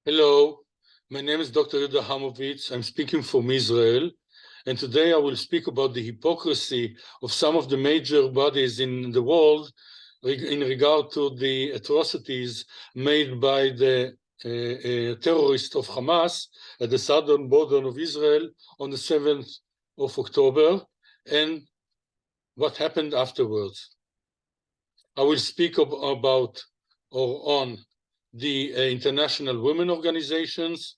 Hello, my name is Dr. Hamovitz. I'm speaking from Israel, and today I will speak about the hypocrisy of some of the major bodies in the world in regard to the atrocities made by the terrorists of Hamas at the southern border of Israel on the 7th of October and what happened afterwards. I will speak about or on the international women organizations,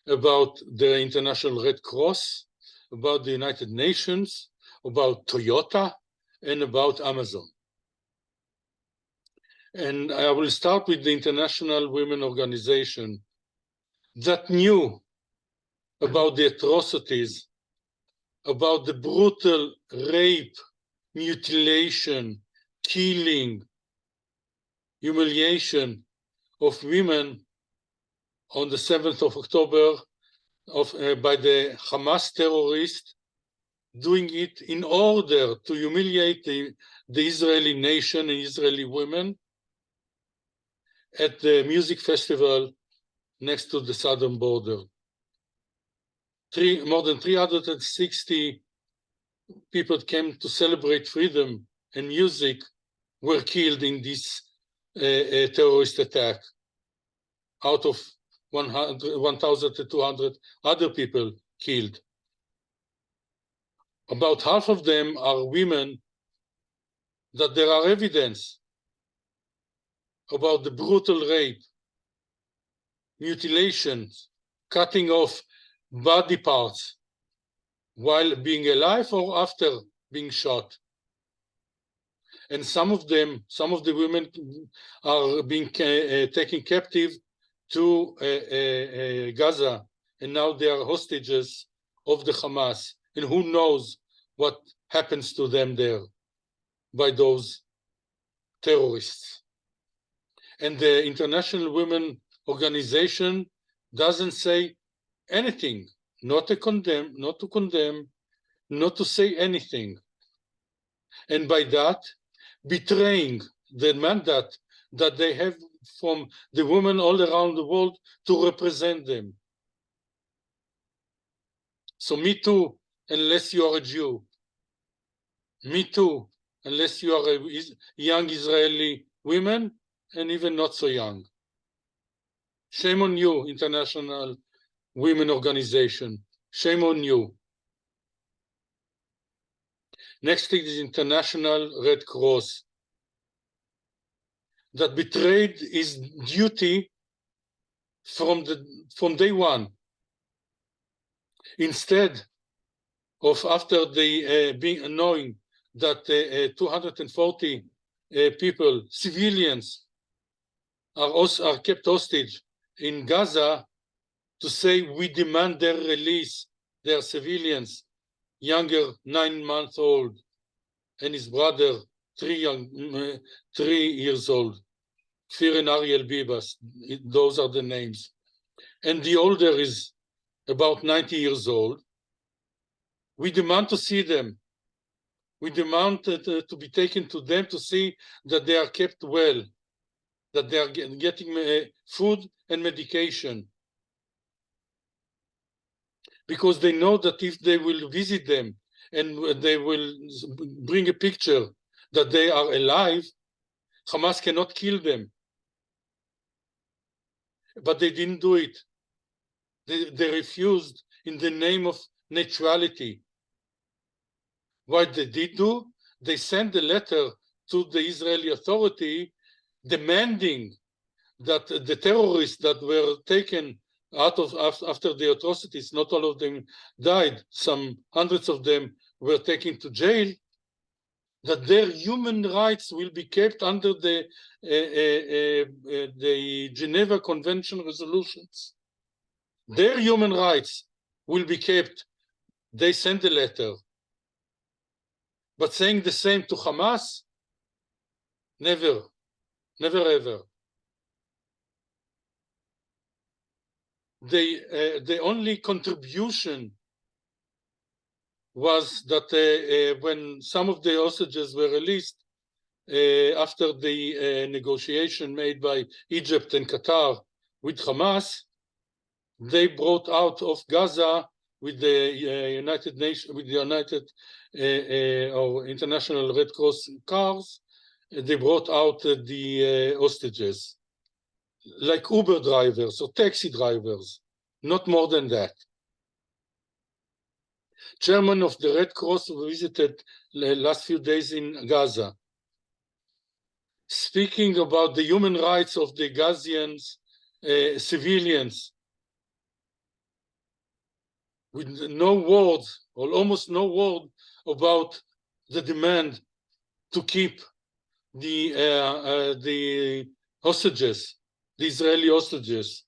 about the International Red Cross, about the United Nations, about Toyota, and about Amazon. And I will start with the International Women Organization that knew about the atrocities, about the brutal rape, mutilation, killing, humiliation of women on the 7th of October by the Hamas terrorists, doing it in order to humiliate the Israeli nation and Israeli women at the music festival next to the southern border. More than 360 people came to celebrate freedom and music were killed in this terrorist attack, out of 1,200 other people killed. About half of them are women that there are evidence about the brutal rape, mutilations, cutting off body parts while being alive or after being shot. And some of the women are being taken captive to Gaza, and now they are hostages of the Hamas, and who knows what happens to them there by those terrorists. And the International Women Organization doesn't say anything, not to condemn, not to say anything. And by that, betraying the mandate that they have from the women all around the world to represent them. So me too, unless you are a Jew. Me too, unless you are a young Israeli woman, and even not so young. Shame on you, International Women Organization. Shame on you. Next thing is International Red Cross, that betrayed his duty from day one. Instead of, after they being knowing that 240 people, civilians, are kept hostage in Gaza, to say we demand their release, their civilians, younger 9-month-old, and his brother 3 years old, Kfir and Ariel Bibas, those are the names. And the older is about 90 years old. We demand to see them. We demand to be taken to them to see that they are kept well, that they are getting food and medication. Because they know that if they will visit them and they will bring a picture that they are alive, Hamas cannot kill them. But they didn't do it. They refused in the name of neutrality. What they did do, they sent a letter to the Israeli authority demanding that the terrorists that were taken out of after the atrocities, not all of them died, some hundreds of them were taken to jail, that their human rights will be kept under the Geneva Convention resolutions. Their human rights will be kept. They sent a letter. But saying the same to Hamas, never, never ever. The only contribution was that when some of the hostages were released after the negotiation made by Egypt and Qatar with Hamas, they brought out of Gaza with the United Nations, with the United or International Red Cross cars. They brought out the hostages, like Uber drivers or taxi drivers, not more than that. Chairman of the Red Cross visited the last few days in Gaza, speaking about the human rights of the Gazians, civilians, with no words or almost no word about the demand to keep the hostages, the Israeli hostages.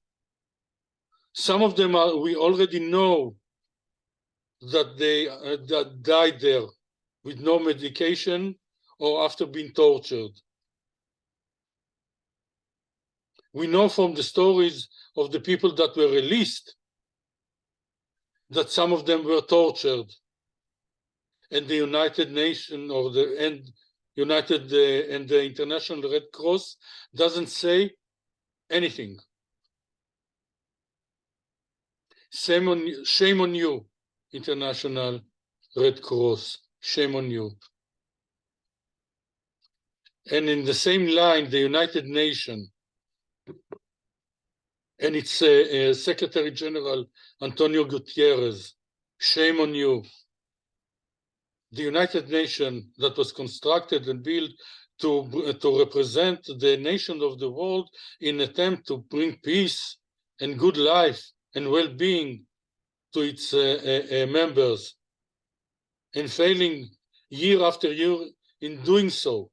Some of them we already know that they that died there with no medication or after being tortured. We know from the stories of the people that were released that some of them were tortured, and the United Nations or the United and the International Red Cross doesn't say anything. Shame on you, International Red Cross. Shame on you. And in the same line, the United Nations and its Secretary General Antonio Gutierrez. Shame on you. The United Nations that was constructed and built to represent the nations of the world in an attempt to bring peace and good life and well-being to its members, and failing year after year in doing so.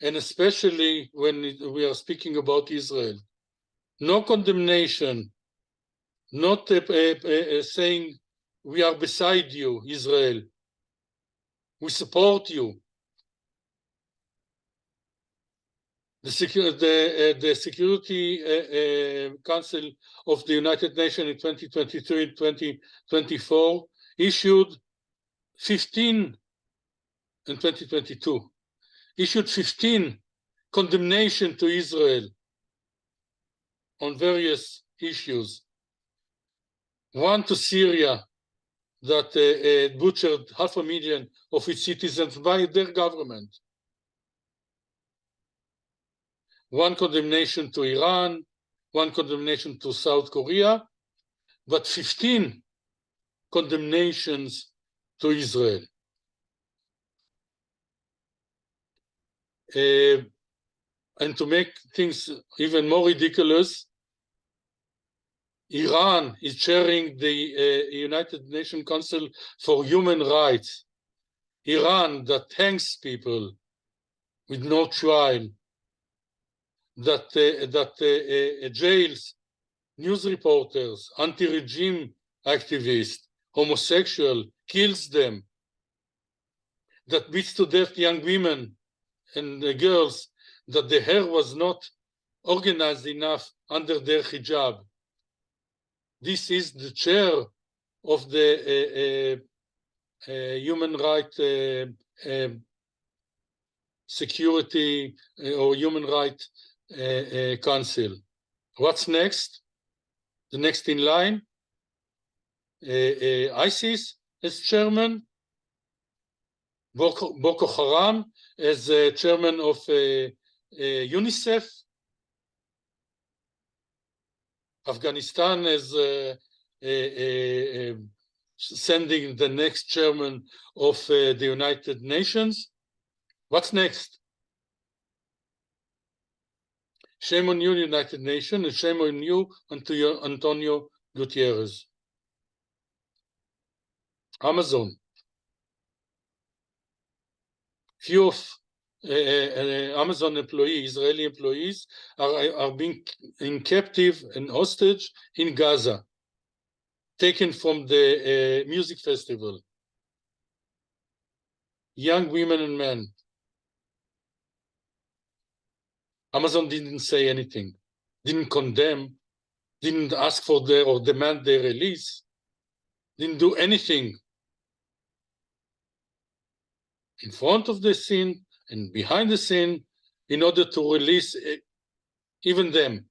And especially when we are speaking about Israel. No condemnation, not saying we are beside you, Israel. We support you. The Security Council of the United Nations in 2023 and 2024 issued 15 in 2022. Issued 15 condemnation to Israel on various issues. One to Syria, that butchered 500,000 of its citizens by their government. One condemnation to Iran, one condemnation to South Korea, but 15 condemnations to Israel. And to make things even more ridiculous, Iran is chairing the United Nations Council for Human Rights. Iran that hangs people with no trial, that jails news reporters, anti-regime activists, homosexual, kills them, that beats to death young women and girls that the hair was not organized enough under their hijab. This is the chair of the Human Rights Security or Human Rights Council. What's next? The next in line, ISIS as chairman, Boko Haram as chairman of UNICEF, Afghanistan as sending the next chairman of the United Nations. What's next? Shame on you, United Nations, and shame on you, Antonio Gutierrez. Amazon. Few of Amazon employees, Israeli employees, are being in captive and hostage in Gaza, taken from the music festival. Young women and men. Amazon didn't say anything, didn't condemn, didn't ask for their or demand their release, didn't do anything. In front of the scene and behind the scene in order to release even them.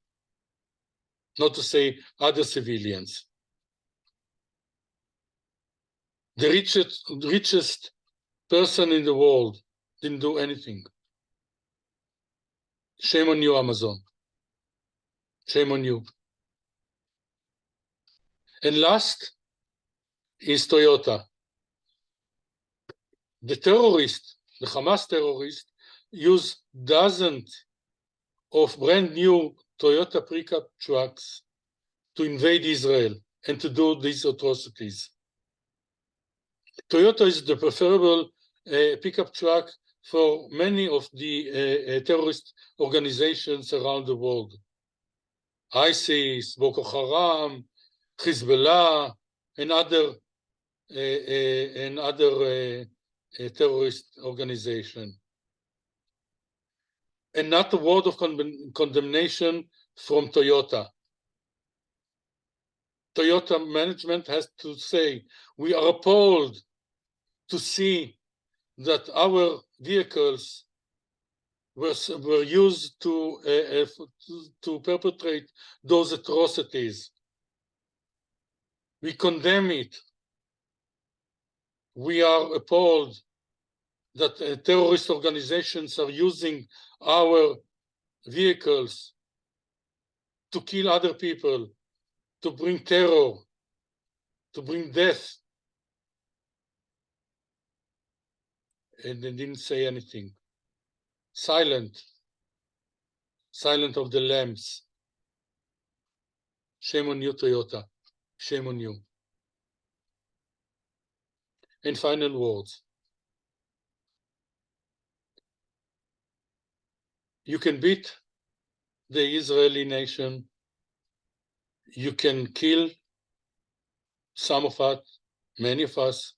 not to say other civilians. The richest person in the world didn't do anything. Shame on you, Amazon. Shame on you. And last is Toyota. The terrorist, the Hamas terrorist, used dozens of brand new Toyota pickup trucks to invade Israel and to do these atrocities. Toyota is the preferable pickup truck for many of the terrorist organizations around the world. ISIS, Boko Haram, Hezbollah, and other terrorist organization. And not a word of condemnation from Toyota. Toyota management has to say, we are appalled to see that our vehicles were used to perpetrate those atrocities. We condemn it. We are appalled that terrorist organizations are using our vehicles to kill other people, to bring terror, to bring death. And they didn't say anything. Silent of the lambs. Shame on you, Toyota. Shame on you. And final words. You can beat the Israeli nation. You can kill some of us, many of us.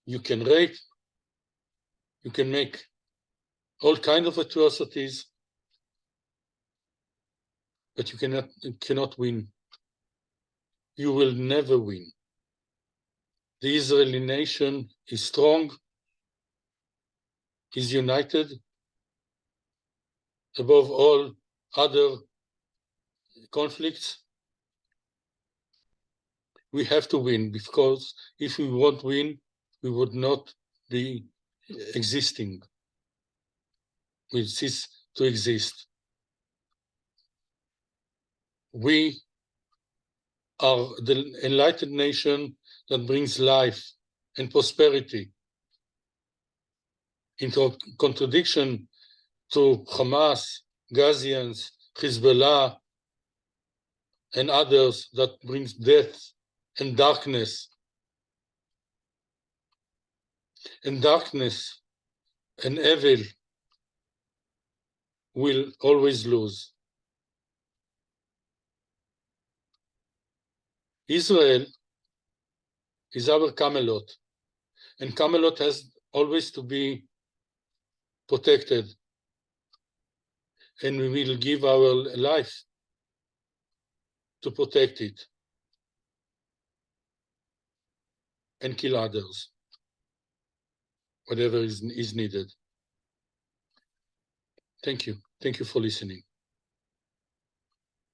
You can rape. You can make all kinds of atrocities. But you cannot win. You will never win. The Israeli nation is strong, is united above all other conflicts. We have to win, because if we won't win, we would not be existing. We cease to exist. We are the enlightened nation that brings life and prosperity. In contradiction to Hamas, Gazians, Hezbollah, and others that brings death and darkness. And darkness and evil will always lose. Israel is our Camelot, and Camelot has always to be protected, and we will give our life to protect it and kill others, whatever is needed. Thank you. Thank you for listening.